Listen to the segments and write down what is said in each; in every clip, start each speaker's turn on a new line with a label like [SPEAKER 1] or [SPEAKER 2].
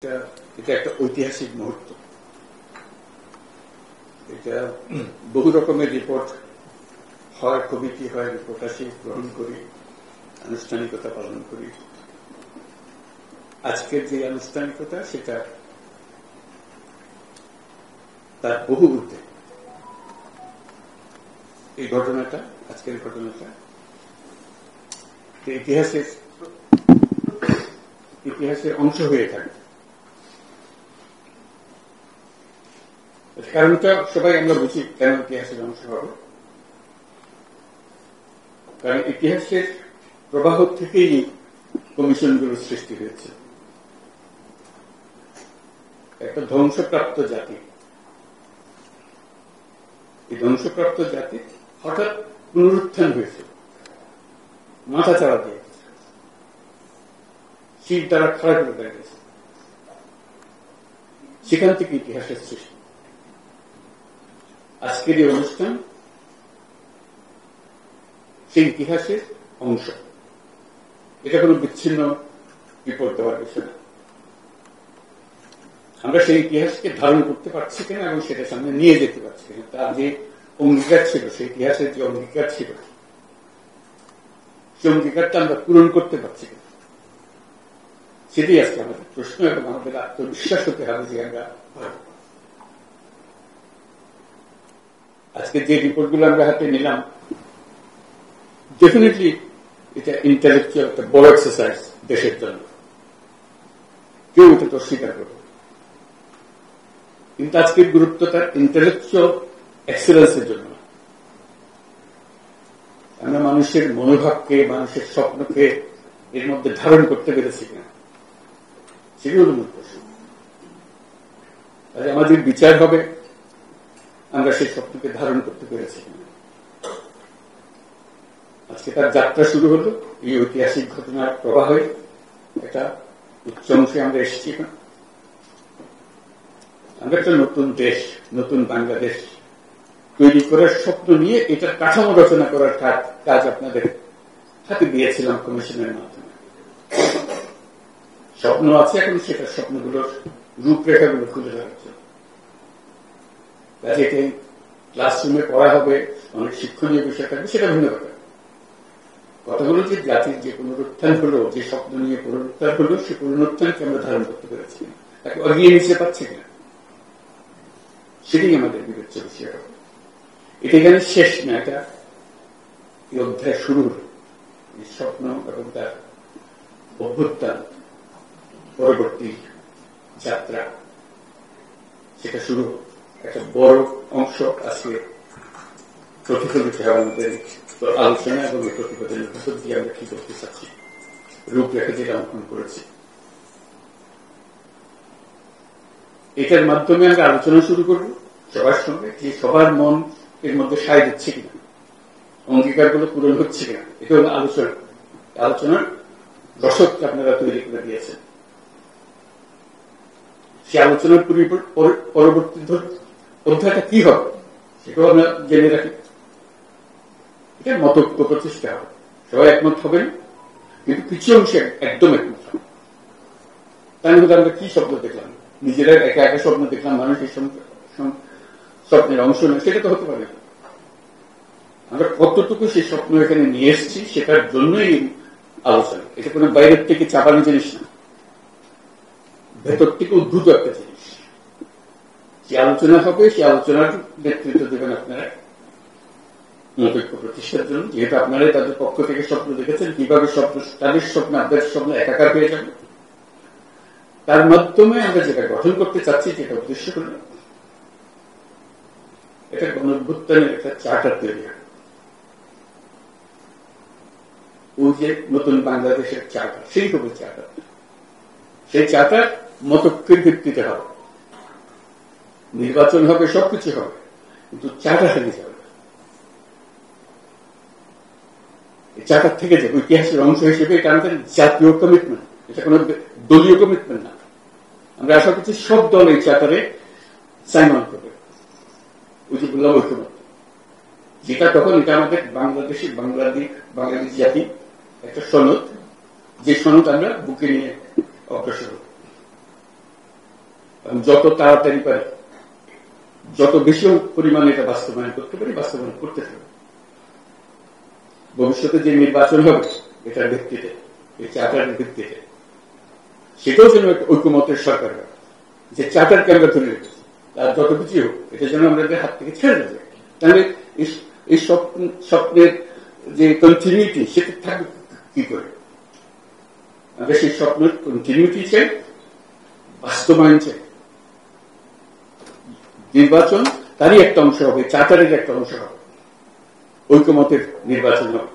[SPEAKER 1] এটা একটা ঐতিহাসিক মুহূর্ত। এটা বহু রকমের রিপোর্ট হয়, কমিটি হয়, রিপোর্ট আসি, গ্রহণ করি, আনুষ্ঠানিকতা পালন করি। আজকের যে আনুষ্ঠানিকতা সেটা তার বহু ঊর্ধ্বে। এই ঘটনাটা, আজকের ঘটনাটা ইতিহাসের অংশ হয়ে থাকে। কারণটা সবাই আমরা বুঝি কেন ইতিহাসের অংশ হবে। কারণ ইতিহাসের প্রবাহ থেকেই কমিশনগুলোর সৃষ্টি হয়েছে। একটা ধ্বংসপ্রাপ্ত জাতি, এই ধ্বংসপ্রাপ্ত জাতি হঠাৎ পুনরুত্থান হয়েছে, মাথা চাড়া দিয়ে শীত দ্বারা খাড়া করে দাঁড়িয়েছে। সেখান থেকে ইতিহাসের সৃষ্টি। আজকের এই অনুষ্ঠান সেই ইতিহাসের অংশ। এটা কোনো বিচ্ছিন্ন রিপোর্ট দেওয়ার বিষয় না। আমরা সেই ইতিহাসকে ধারণ করতে পারছি কিনা এবং সেটা সামনে নিয়ে যেতে পারছি কিনা, তার যে অঙ্গীকার ছিল, সেই ইতিহাসের যে অঙ্গীকার ছিল, সেই অঙ্গীকারটা আমরা পূরণ করতে পারছি কিনা, সেটাই আজকে আমাদের প্রশ্ন। এবং আমাদের আত্মবিশ্বাস হতে হবে যে আমরা আজকে যে রিপোর্টগুলো আমরা হাতে নিলাম, ডেফিনেটলি এটা ইন্টেলেকচুয়াল একটা বড় এক্সারসাইজ দেশের জন্য, কেউ এটা তো স্বীকার করবে। কিন্তু আজকের গুরুত্বটা ইন্টেলেকচুয়াল এক্সেলেন্সের জন্য। আমরা মানুষের মনোভাবকে, মানুষের স্বপ্নকে এর মধ্যে ধারণ করতে পেরেছি কিনা, সেগুলো হল মূল প্রশ্ন। তাহলে আমাদের বিচার হবে আমরা সেই স্বপ্নকে ধারণ করতে পেরেছি কিনা। আজকে তার যাত্রা শুরু হলো এই ঐতিহাসিক ঘটনার প্রবাহে। একটা উচ্চ অংশে আমরা এসেছি। আমরা একটা নতুন দেশ, নতুন বাংলাদেশ তৈরি করার স্বপ্ন নিয়ে এটার কাঠামো রচনা করার কাজ আপনাদের হাতে দিয়েছিলাম কমিশনের মাধ্যমে। স্বপ্ন আছে, এখন সেটার স্বপ্নগুলোর রূপরেখাগুলো খুলে ধরাচ্ছে। কাজে এটাই ক্লাসরুমে পড়া হবে, অনেক শিক্ষণীয় বিষয় থাকবে, সেটা ভিন্ন কথা। কথাগুলো যে জাতির যে পুনরুত্থান হলো, যে স্বপ্ন নিয়ে পুনরুত্থান হলো, সেই পুনরুত্থানকে আমরা ধারণ করতে পেরেছি, তাকে এগিয়ে নিতে পারছি কিনা, সেটাই আমাদের বিবেচ্য বিষয় হবে। এটা এখানে শেষ না, এটা এই অধ্যায় শুরু হল। এই স্বপ্ন এবং তার অভ্যুত্থান পরবর্তী যাত্রা, সেটা শুরু একটা বড় অংশ আজকে প্রতিফলিত হয় আমাদের আলোচনা এবং এই প্রতিবেদনের ভিতর দিয়ে আমরা কি করতে চাচ্ছি, রূপরেখা যেটা অঙ্কন করেছি। এটার মাধ্যমে আমরা আলোচনা শুরু করব সবার সঙ্গে, যে সবার মন এর মধ্যে সায় দিচ্ছে কিনা, অঙ্গীকারগুলো পূরণ হচ্ছে কিনা। এটা হল আলোচনা। আলোচনার রসদকে আপনারা তৈরি করে দিয়েছেন। সেই আলোচনার পরবর্তী অধ্যায়টা কি হবে সেটাও আমরা জেনে রাখি। এটা মতৈক্য প্রতিষ্ঠা হবে, সবাই একমত হবেন, কিন্তু কিছু অংশে একদম একমত হবে। তার মধ্যে আমরা কি স্বপ্ন দেখলাম, নিজেরা একা একা স্বপ্ন দেখলাম, মানুষের স্বপ্নের অংশ নয়, সেটা তো হতে পারে না। আমরা কতটুকু সেই স্বপ্ন এখানে নিয়ে এসেছি সেটার জন্যই আলোচনা। এটা কোনো বাইরের থেকে চাপানো জিনিস না, ভেতর থেকে উদ্ভূত একটা জিনিস। যে আলোচনা হবে, সেই আলোচনার নেতৃত্ব দেবেন আপনারা মতৈক্য প্রতিষ্ঠার জন্য। যেহেতু আপনারাই তাদের পক্ষ থেকে স্বপ্ন দেখেছেন, কিভাবে তাদের স্বপ্ন আপনাদের স্বপ্ন একাকার হয়ে যাবে, তার মাধ্যমে আমরা যেটা গঠন করতে চাচ্ছি, যেটা উদ্দেশ্য হল এটা গণঅভ্যুত্থানের একটা চার্টার তৈরি হয়। ওই যে নতুন বাংলাদেশের চার্টার, সেই হবে চার্টার। সেই চার্টার মতৈক্যের ভিত্তিতে হবে, নির্বাচন হবে, সবকিছু হবে, কিন্তু চার্টার হারিয়ে যাবে। এই চার্টার থেকে যাবে ইতিহাসের অংশ হিসেবে। এটা আমাদের জাতীয় কমিটমেন্ট, এটা কোন দলীয় কমিটমেন্ট না। আমরা আশা করছি সব দল এই চার্টারে সাইন অন করবে। ওই যে বললাম ঐক্যমত, যেটা তখন এটা আমাদের বাংলাদেশ জাতি একটা সনদ, যে সনদ আমরা বুকে নিয়ে অগ্রসর হব। এবং যত তাড়াতাড়ি পারে, যত বেশি পরিমাণে এটা বাস্তবায়ন করতে পারি বাস্তবায়ন করতে থাকবে। ভবিষ্যতে যে নির্বাচন হবে এটার ভিত্তিতে, এই চার্টারের ভিত্তিতে, সেটাও যেন একটা ঐক্যমতের সরকার হয়, যে চার্টারকে আমরা ধরে রেখেছি, তার যত কিছু হোক এটা যেন আমাদের হাত থেকে ছেড়ে দেবে। তাহলে এই স্বপ্নের যে কন্টিনিউটি সেটা থাকবে কি করে? আমরা সেই স্বপ্নের কন্টিনিউটি চাই, বাস্তবায়ন চাই। নির্বাচন তারই একটা অংশ হবে, চার্টারের একটা অংশ হবে, ঐক্যমতের নির্বাচন হবে।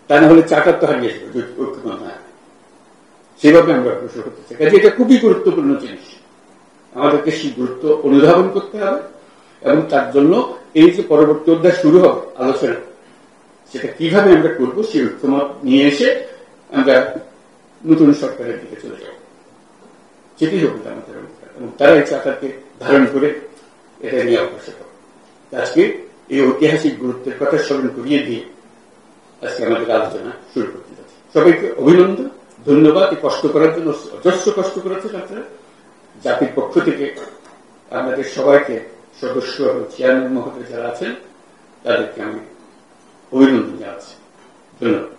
[SPEAKER 1] তা না হলে চার্টার তো হারিয়ে যাবে, ঐক্যমত না। সেভাবে আমরা অগ্রসর করতে চাই। কাজে এটা খুবই গুরুত্বপূর্ণ জিনিস, আমাদেরকে সেই গুরুত্ব অনুধাবন করতে হবে। এবং তার জন্য এই যে পরবর্তী অধ্যায় শুরু হবে আলোচনা, সেটা কিভাবে আমরা করবো সেই ঐক্যমত নিয়ে এসে আমরা নতুন সরকারের দিকে চলে যাব, সেটি হবে আমাদের অধিকার। এবং তারা এই চার্টারকে ধারণ করে এটা নিয়ে অগ্রসর হবে। আজকে এই ঐতিহাসিক গুরুত্বের কথা স্মরণ করিয়ে দিয়ে আজকে আমাদের আলোচনা শুরু করতে যাচ্ছি। সবাইকে অভিনন্দন, ধন্যবাদ। এই কষ্ট করার জন্য অজস্র কষ্ট করেছেন আপনারা। জাতির পক্ষ থেকে আপনাদের সবাইকে, সদস্য এবং চেয়ারম্যান মহোদয় যারা আছেন তাদেরকে আমি অভিনন্দন জানাচ্ছি। ধন্যবাদ।